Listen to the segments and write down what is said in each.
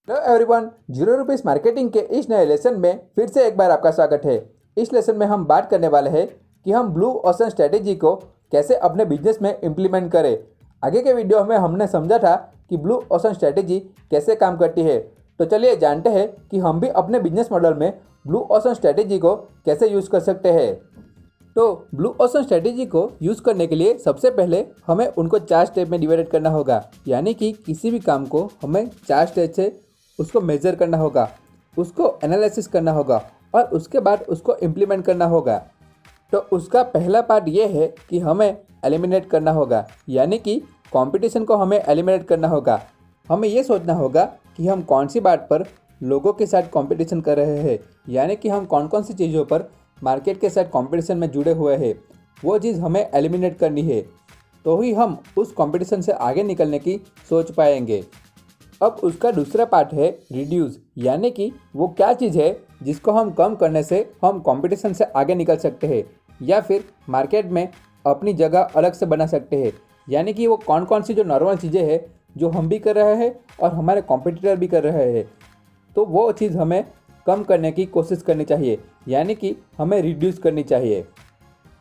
Hello everyone, zero rupees marketing के इस नए लेसन में फिर से एक बार आपका स्वागत है। इस लेसन में हम बात करने वाले हैं कि हम ब्लू ओशन स्ट्रेटेजी को कैसे अपने बिजनेस में इम्प्लीमेंट करें। आगे के वीडियो में हमने समझा था कि ब्लू ओशन स्ट्रेटेजी कैसे काम करती है, तो चलिए जानते हैं कि हम भी अपने बिजनेस मॉडल में ब्लू ओशन स्ट्रेटेजी को कैसे यूज़ कर सकते हैं। तो ब्लू ओशन स्ट्रेटेजी को यूज़ करने के लिए सबसे पहले हमें उनको 4 स्टेप में डिवाइड करना होगा, यानी कि किसी भी काम को हमें 4 स्टेप से उसको मेज़र करना होगा, उसको एनालिसिस करना होगा और उसके बाद उसको इम्प्लीमेंट करना होगा। तो उसका पहला पार्ट ये है कि हमें एलिमिनेट करना होगा, यानी कि कंपटीशन को हमें एलिमिनेट करना होगा। हमें ये सोचना होगा कि हम कौन सी बात पर लोगों के साथ कंपटीशन कर रहे हैं, यानी कि हम कौन कौन सी चीज़ों पर मार्केट के साथ कंपटीशन में जुड़े हुए हैं, वो चीज़ हमें एलिमिनेट करनी है। तो ही हम उस कंपटीशन से आगे निकलने की सोच पाएंगे। अब उसका दूसरा पार्ट है रिड्यूस, यानी कि वो क्या चीज़ है जिसको हम कम करने से हम कंपटीशन से आगे निकल सकते हैं या फिर मार्केट में अपनी जगह अलग से बना सकते हैं। यानी कि वो कौन कौन सी जो नॉर्मल चीज़ें हैं जो हम भी कर रहे हैं और हमारे कॉम्पिटिटर भी कर रहे हैं, तो वो चीज़ हमें कम करने की कोशिश करनी चाहिए, यानी कि हमें रिड्यूस करनी चाहिए।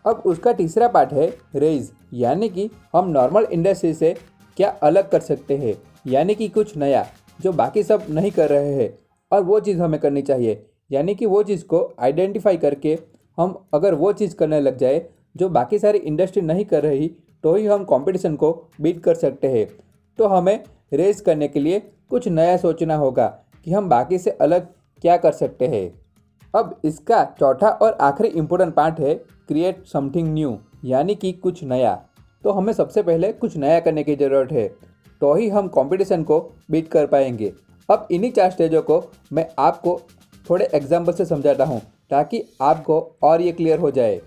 अब उसका तीसरा पार्ट है रेज, यानी कि हम नॉर्मल इंडस्ट्री से क्या अलग कर सकते हैं, यानी कि कुछ नया जो बाकी सब नहीं कर रहे हैं, और वो चीज़ हमें करनी चाहिए। यानी कि वो चीज़ को आइडेंटिफाई करके हम अगर वो चीज़ करने लग जाए जो बाकी सारी इंडस्ट्री नहीं कर रही, तो ही हम कंपटीशन को बीट कर सकते हैं। तो हमें रेस करने के लिए कुछ नया सोचना होगा कि हम बाकी से अलग क्या कर सकते हैं। अब इसका चौथा और आखिरी इम्पोर्टेंट पार्ट है क्रिएट समथिंग न्यू, यानी कि कुछ नया। तो हमें सबसे पहले कुछ नया करने की ज़रूरत है, तो ही हम कंपटीशन को बीट कर पाएंगे। अब इन्हीं 4 स्टेजों को मैं आपको थोड़े एग्जाम्पल से समझाता हूँ ताकि आपको और ये क्लियर हो जाए।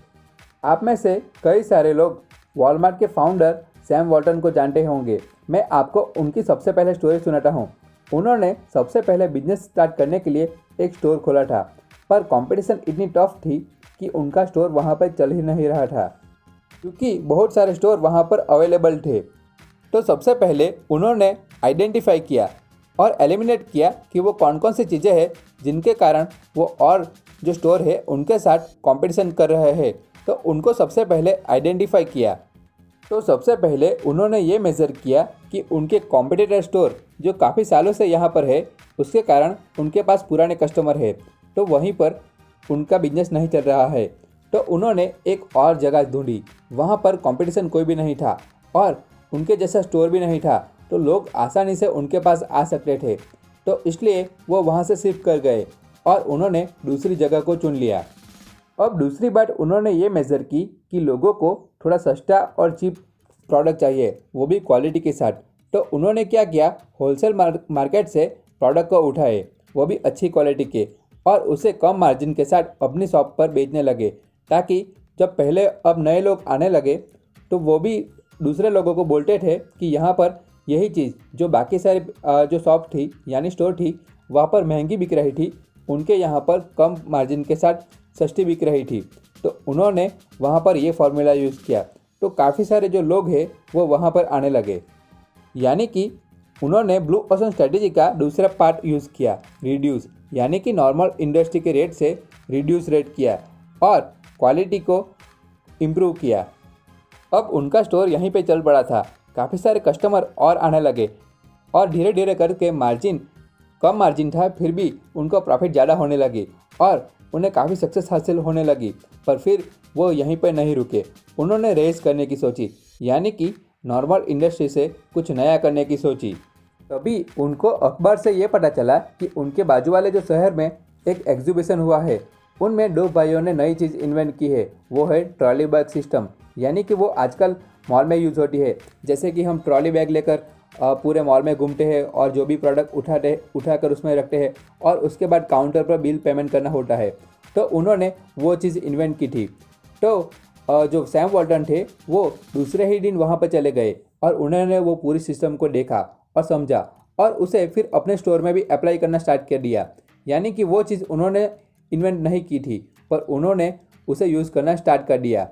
आप में से कई सारे लोग वॉलमार्ट के फाउंडर सैम वॉल्टन को जानते होंगे। मैं आपको उनकी सबसे पहले स्टोरी सुनाता हूँ। उन्होंने सबसे पहले बिजनेस स्टार्ट करने के लिए एक स्टोर खोला था, पर कंपटीशन इतनी टफ थी कि उनका स्टोर वहाँ पर चल ही नहीं रहा था, क्योंकि बहुत सारे स्टोर वहाँ पर अवेलेबल थे। तो सबसे पहले उन्होंने आइडेंटिफाई किया और एलिमिनेट किया कि वो कौन कौन सी चीज़ें हैं जिनके कारण वो और जो स्टोर है उनके साथ कंपटीशन कर रहे हैं। तो उनको सबसे पहले आइडेंटिफाई किया। तो सबसे पहले उन्होंने ये मेज़र किया कि उनके कॉम्पिटिटर स्टोर जो काफ़ी सालों से यहाँ पर है, उसके कारण उनके पास पुराने कस्टमर है, तो वहीं पर उनका बिजनेस नहीं चल रहा है। तो उन्होंने एक और जगह ढूंढी, वहाँ पर कंपटीशन कोई भी नहीं था और उनके जैसा स्टोर भी नहीं था, तो लोग आसानी से उनके पास आ सकते थे। तो इसलिए वो वहाँ से शिफ्ट कर गए और उन्होंने दूसरी जगह को चुन लिया। अब दूसरी बात उन्होंने ये मेज़र की कि लोगों को थोड़ा सस्ता और चीप प्रोडक्ट चाहिए, वो भी क्वालिटी के साथ। तो उन्होंने क्या किया, होलसेल मार्केट से प्रोडक्ट को उठाए, वो भी अच्छी क्वालिटी के, और उसे कम मार्जिन के साथ अपनी शॉप पर बेचने लगे, ताकि जब पहले अब नए लोग आने लगे तो वो भी दूसरे लोगों को बोलते थे कि यहाँ पर यही चीज़ जो बाकी सारी जो शॉप थी यानी स्टोर थी वहाँ पर महंगी बिक रही थी, उनके यहाँ पर कम मार्जिन के साथ सस्ती बिक रही थी। तो उन्होंने वहाँ पर ये फार्मूला यूज़ किया, तो काफ़ी सारे जो लोग हैं वो वहाँ पर आने लगे। यानी कि उन्होंने ब्लू ओशन स्ट्रेटेजी का दूसरा पार्ट यूज़ किया, रिड्यूस, यानी कि नॉर्मल इंडस्ट्री के रेट से रिड्यूस रेट किया और क्वालिटी को इम्प्रूव किया। अब उनका स्टोर यहीं पे चल पड़ा था, काफ़ी सारे कस्टमर और आने लगे और धीरे धीरे करके मार्जिन कम मार्जिन था, फिर भी उनको प्रॉफिट ज़्यादा होने लगी और उन्हें काफ़ी सक्सेस हासिल होने लगी। पर फिर वो यहीं पर नहीं रुके, उन्होंने रेस करने की सोची, यानी कि नॉर्मल इंडस्ट्री से कुछ नया करने की सोची। तभी उनको अखबार से ये पता चला कि उनके बाजू वाले जो शहर में एक एग्जीबिशन हुआ है, उनमें 2 भाइयों ने नई चीज़ इन्वेंट की है, वो है ट्रॉली बैग सिस्टम। यानी कि वो आजकल मॉल में यूज़ होती है, जैसे कि हम ट्रॉली बैग लेकर पूरे मॉल में घूमते हैं और जो भी प्रोडक्ट उठाकर उसमें रखते हैं और उसके बाद काउंटर पर बिल पेमेंट करना होता है। तो उन्होंने वो चीज़ इन्वेंट की थी। तो जो सैम वॉल्टन थे वो दूसरे ही दिन वहाँ पर चले गए और उन्होंने वो पूरी सिस्टम को देखा और समझा और उसे फिर अपने स्टोर में भी अप्लाई करना स्टार्ट कर दिया। यानी कि वो चीज़ उन्होंने इन्वेंट नहीं की थी, पर उन्होंने उसे यूज़ करना स्टार्ट कर दिया।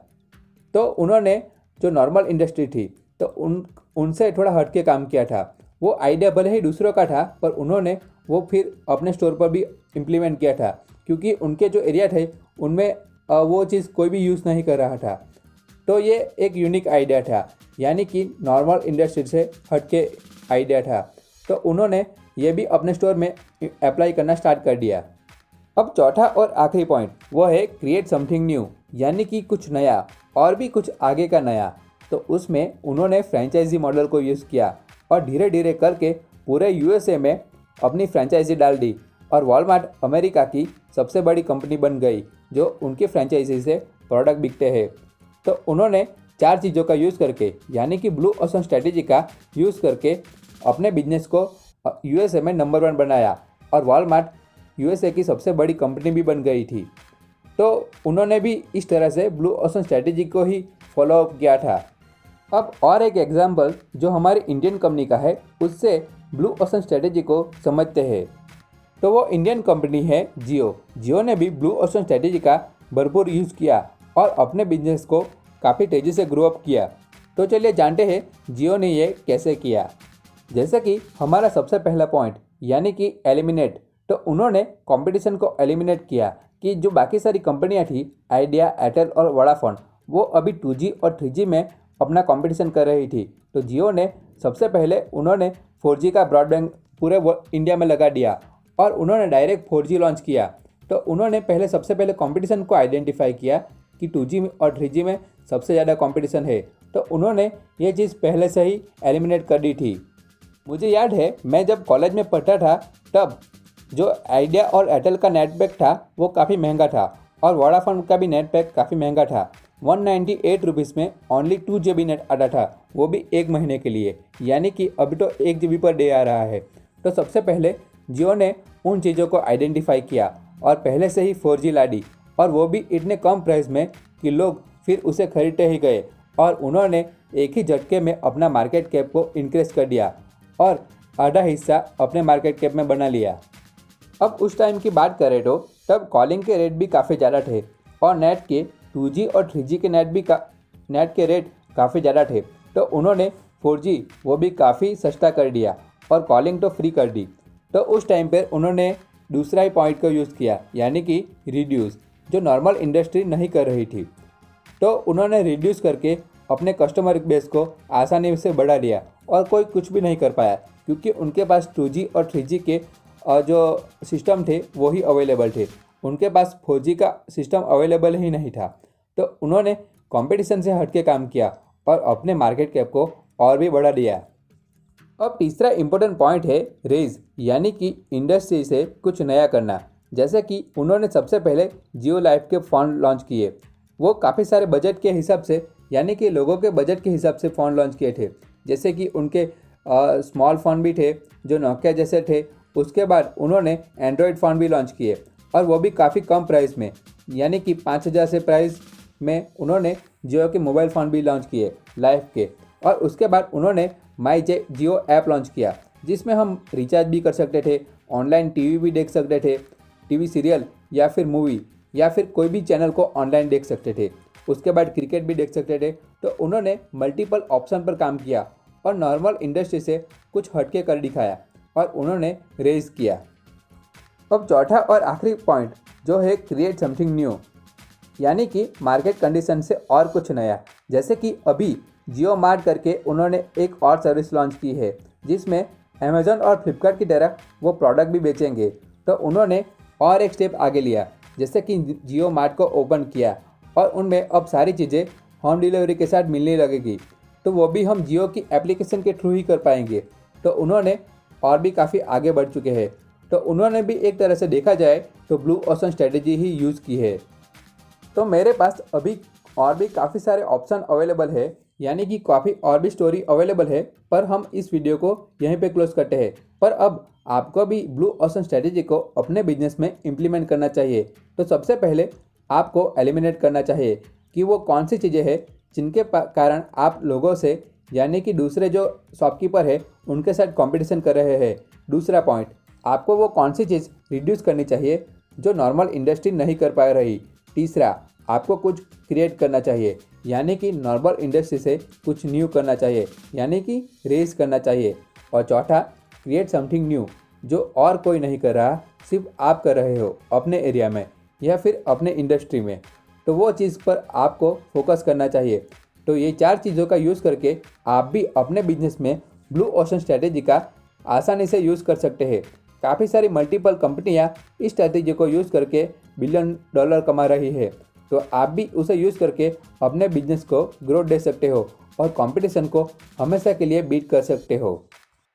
तो उन्होंने जो नॉर्मल इंडस्ट्री थी तो उनसे थोड़ा हट के काम किया था वो आइडिया भले ही दूसरों का था, पर उन्होंने वो फिर अपने स्टोर पर भी इम्प्लीमेंट किया था, क्योंकि उनके जो एरिया थे उनमें वो चीज़ कोई भी यूज़ नहीं कर रहा था। तो ये एक यूनिक आइडिया था, यानी कि नॉर्मल इंडस्ट्री से हटके आइडिया था। तो उन्होंने ये भी अपने स्टोर में अप्लाई करना स्टार्ट कर दिया। अब चौथा और आखिरी पॉइंट वो है क्रिएट समथिंग न्यू, यानी कि कुछ नया और भी कुछ आगे का नया। तो उसमें उन्होंने फ्रेंचाइजी मॉडल को यूज़ किया और धीरे धीरे करके पूरे यूएसए में अपनी फ्रेंचाइजी डाल दी और वॉलमार्ट अमेरिका की सबसे बड़ी कंपनी बन गई जो उनकी फ्रेंचाइजी से प्रोडक्ट बिकते हैं। तो उन्होंने 4 चीज़ों का यूज़ करके, यानी कि ब्लू ओशन स्ट्रेटेजी का यूज़ करके अपने बिजनेस को यूएसए में नंबर 1 बनाया और वॉलमार्ट यूएसए की सबसे बड़ी कंपनी भी बन गई थी। तो उन्होंने भी इस तरह से ब्लू ओशन स्ट्रेटेजी को ही फॉलो अप किया था। अब और एक एग्जाम्पल जो हमारी इंडियन कंपनी का है, उससे ब्लू ओशन स्ट्रेटेजी को समझते हैं। तो वो इंडियन कंपनी है जियो। जियो ने भी ब्लू ओशन स्ट्रेटेजी का भरपूर यूज़ किया और अपने बिजनेस को काफ़ी तेज़ी से ग्रो अप किया। तो चलिए जानते हैं जियो ने ये कैसे किया। जैसे कि हमारा सबसे पहला पॉइंट, यानी कि एलिमिनेट। तो उन्होंने कंपटीशन को एलिमिनेट किया कि जो बाकी सारी कंपनियां थी, आइडिया, एयरटेल और वोडाफोन, वो अभी 2G और 3G में अपना कंपटीशन कर रही थी। तो जियो ने सबसे पहले उन्होंने 4G का ब्रॉडबैंड पूरे इंडिया में लगा दिया और उन्होंने डायरेक्ट 4G लॉन्च किया। तो उन्होंने सबसे पहले कंपटीशन को आइडेंटिफाई किया कि 2G और 3G में सबसे ज़्यादा कंपटीशन है। तो उन्होंने ये चीज़ पहले से ही एलिमिनेट कर दी थी। मुझे याद है मैं जब कॉलेज में पढ़ता था तब जो आइडिया और एयरटेल का नेट पैक था वो काफ़ी महंगा था और वोडाफोन का भी नेट पैक काफ़ी महंगा था। 198 रुपीज़ में ओनली 2 GB नेट आता था, वो भी 1 महीने के लिए, यानी कि अभी तो 1 GB पर डे आ रहा है। तो सबसे पहले जियो ने उन चीज़ों को आइडेंटिफाई किया और पहले से ही 4G ला दी, और वो भी इतने कम प्राइस में कि लोग फिर उसे खरीदते ही गए और उन्होंने एक ही झटके में अपना मार्केट कैप को इंक्रीज कर दिया और आधा हिस्सा अपने मार्केट कैप में बना लिया। अब उस टाइम की बात करें तो तब कॉलिंग के रेट भी काफ़ी ज़्यादा थे और नेट के 2G और 3G के नेट के रेट काफ़ी ज़्यादा थे। तो उन्होंने 4G वो भी काफ़ी सस्ता कर दिया और कॉलिंग तो फ्री कर दी। तो उस टाइम पर उन्होंने दूसरा ही पॉइंट को यूज़ किया, यानी कि रिड्यूस, जो नॉर्मल इंडस्ट्री नहीं कर रही थी। तो उन्होंने रिड्यूस करके अपने कस्टमर बेस को आसानी से बढ़ा दिया और कोई कुछ भी नहीं कर पाया, क्योंकि उनके पास 2G और 3G के जो सिस्टम थे वो ही अवेलेबल थे। उनके पास 4G का सिस्टम अवेलेबल ही नहीं था। तो उन्होंने कंपटीशन से हट के काम किया और अपने मार्केट कैप को और भी बढ़ा दिया। अब तीसरा इम्पोर्टेंट पॉइंट है रेज, यानी कि इंडस्ट्री से कुछ नया करना। जैसे कि उन्होंने सबसे पहले जियो लाइफ के फ़ोन लॉन्च किए। वो काफ़ी सारे बजट के हिसाब से, यानी कि लोगों के बजट के हिसाब से फ़ोन लॉन्च किए थे। जैसे कि उनके स्मॉल फ़ोन भी थे जो नोकिया जैसे थे। उसके बाद उन्होंने एंड्रॉयड फ़ोन भी लॉन्च किए और वो भी काफ़ी कम प्राइस में, यानी कि 5,000 से प्राइस में उन्होंने जियो के मोबाइल फ़ोन भी लॉन्च किए लाइफ के। और उसके बाद उन्होंने माई जियो ऐप लॉन्च किया, जिसमें हम रिचार्ज भी कर सकते थे, ऑनलाइन टीवी भी देख सकते थे, टीवी सीरियल या फिर मूवी या फिर कोई भी चैनल को ऑनलाइन देख सकते थे। उसके बाद क्रिकेट भी देख सकते थे। तो उन्होंने मल्टीपल ऑप्शन पर काम किया और नॉर्मल इंडस्ट्री से कुछ हटके कर दिखाया और उन्होंने रेज किया। अब चौथा और आखिरी पॉइंट जो है क्रिएट समथिंग न्यू, यानी कि मार्केट कंडीशन से और कुछ नया। जैसे कि अभी जियो मार्ट करके उन्होंने एक और सर्विस लॉन्च की है, जिसमें अमेज़न और फ्लिपकार्ट की तरह वो प्रोडक्ट भी बेचेंगे। तो उन्होंने और एक स्टेप आगे लिया, जैसे कि जियो मार्ट को ओपन किया और उनमें अब सारी चीज़ें होम डिलीवरी के साथ मिलने लगेगी। तो वो भी हम जियो की एप्लीकेशन के थ्रू ही कर पाएंगे। तो उन्होंने और भी काफ़ी आगे बढ़ चुके हैं। तो उन्होंने भी एक तरह से देखा जाए तो ब्लू ओशन स्ट्रेटेजी ही यूज़ की है। तो मेरे पास अभी और भी काफ़ी सारे ऑप्शन अवेलेबल है, यानी कि काफ़ी और भी स्टोरी अवेलेबल है, पर हम इस वीडियो को यहीं पे क्लोज करते हैं। पर अब आपको भी ब्लू ओशन स्ट्रेटेजी को अपने बिजनेस में इम्प्लीमेंट करना चाहिए। तो सबसे पहले आपको एलिमिनेट करना चाहिए कि वो कौन सी चीज़ें हैं जिनके कारण आप लोगों से, यानी कि दूसरे जो शॉपकीपर है उनके साथ कंपटीशन कर रहे हैं। दूसरा पॉइंट, आपको वो कौन सी चीज़ रिड्यूस करनी चाहिए जो नॉर्मल इंडस्ट्री नहीं कर पा रही। तीसरा, आपको कुछ क्रिएट करना चाहिए, यानी कि नॉर्मल इंडस्ट्री से कुछ न्यू करना चाहिए, यानी कि रेस करना चाहिए। और चौथा, क्रिएट समथिंग न्यू, जो और कोई नहीं कर रहा, सिर्फ आप कर रहे हो अपने एरिया में या फिर अपने इंडस्ट्री में। तो वो चीज़ पर आपको फोकस करना चाहिए। तो ये 4 चीज़ों का यूज़ करके आप भी अपने बिजनेस में ब्लू ओशन स्ट्रैटेजी का आसानी से यूज़ कर सकते हैं। काफ़ी सारी मल्टीपल कंपनियां इस स्ट्रैटेजी को यूज़ करके बिलियन डॉलर कमा रही है। तो आप भी उसे यूज़ करके अपने बिजनेस को ग्रोथ दे सकते हो और कंपटीशन को हमेशा के लिए बीट कर सकते हो।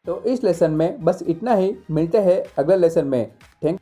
तो इस लेसन में बस इतना ही, मिलते हैं अगले लेसन में। थैंक